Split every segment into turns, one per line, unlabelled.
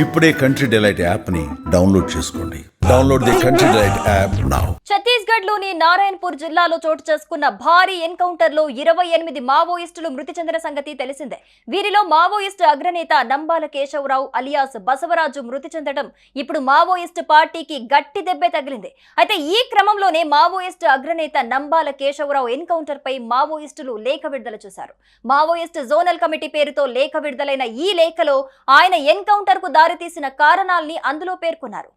ఇప్పుడే country delight app ని download చేసుకోండి. Download the country delight app now.
Chhattisgarh లోని నారాయణపూర్ జిల్లాలో చోటు చేసుకున్న భారీ ఎన్కౌంటర్ లో 28 మావోయిస్టులు మృతి చెందిన సంగతి తెలిసిందే. వీరిలో మావోయిస్ట్ అగ్రనేత నంబాల కేశవరావు అలియాస్ బసవరాజు మృతి చెందడం ఇప్పుడు మావోయిస్ట్ పార్టీకి గట్టి దెబ్బే తగిలింది. అయితే ఈ క్రమంలోనే మావోయిస్ట్ అగ్రనేత నంబాల కేశవరావు ఎన్కౌంటర్ పై మావోయిస్టులు లేఖ విడుదల చేశారు. మావోయిస్ట్ జోనల్ కమిటీ పేరుతో లేఖ విడుదలైన ఈ లేఖలో ఆయన ఎన్కౌంటర్ కు దారితీసిన కారణాల్ని అందులో పేర్కొన్నారు.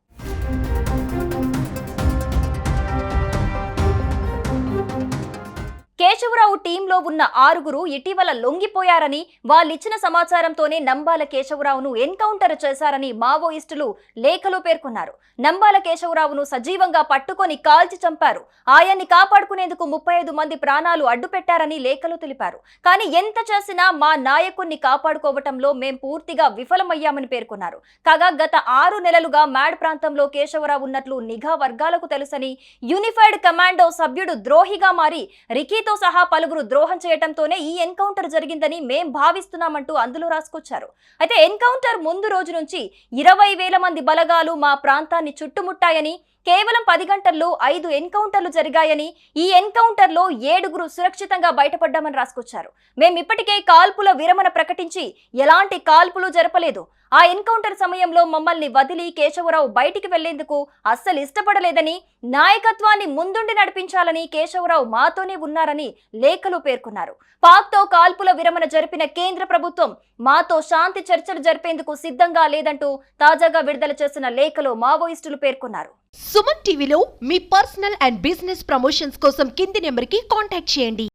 కేశవరావు టీంలో ఉన్న 6గురు ఇటీవల లొంగిపోయారని, వాళ్ళిచ్చిన సమాచారంతోనే నంబాల కేశవరావును ఎన్కౌంటర్ చేశారని మావోయిస్టులు లేఖలో పేర్కొన్నారు. నంబాల కేశవరావును సజీవంగా పట్టుకొని కాల్చి చంపారు. ఆయన్ని కాపాడుకునేందుకు 35 మంది ప్రాణాలు అడ్డుపెట్టారని లేఖలో తెలిపారు. కానీ ఎంత చేసినా మా నాయకుణ్ణి కాపాడుకోవటంలో మేం పూర్తిగా విఫలమయ్యామని పేర్కొన్నారు. కాగా గత 6 నెలలుగా మ్యాడ్ ప్రాంతంలో కేశవరావు ఉన్నట్లు నిఘా వర్గాలకు తెలుసని, యూనిఫైడ్ కమాండో సభ్యుడు ద్రోహిగా మారి రికీ తో సహా పలువురు ద్రోహం చేయడంతోనే ఈ ఎన్కౌంటర్ జరిగిందని మేం భావిస్తున్నామంటూ అందులో రాసుకొచ్చారు. అయితే ఎన్కౌంటర్ ముందు రోజు నుంచి 20,000 మంది బలగాలు మా ప్రాంతాన్ని చుట్టుముట్టాయని, కేవలం 10 గంటల్లో 5 ఎన్కౌంటర్లు జరిగాయని, ఈ ఎన్కౌంటర్లో 7గురు సురక్షితంగా బయటపడ్డామని రాసుకొచ్చారు. మేం ఇప్పటికే కాల్పుల విరమణ ప్రకటించి ఎలాంటి కాల్పులు జరపలేదు. ఆ ఎన్కౌంటర్ సమయంలో మమ్మల్ని వదిలి కేశవరావు బయటికి వెళ్లేందుకు అస్సలు ఇష్టపడలేదని, నాయకత్వాన్ని ముందుండి నడిపించాలని కేశవరావు మాతోనే ఉన్నారని లేఖలో పేర్కొన్నారు. పాక్తో కాల్పుల విరమణ జరిపిన కేంద్ర ప్రభుత్వం మాతో శాంతి చర్చలు జరిపేందుకు సిద్ధంగా లేదంటూ తాజాగా విడుదల చేసిన లేఖలో మావోయిస్టులు పేర్కొన్నారు.
సుమన్ టీవీలో మీ పర్సనల్ అండ్ బిజినెస్ ప్రమోషన్స్ కోసం కింది నెంబర్కి కాంటాక్ట్ చేయండి.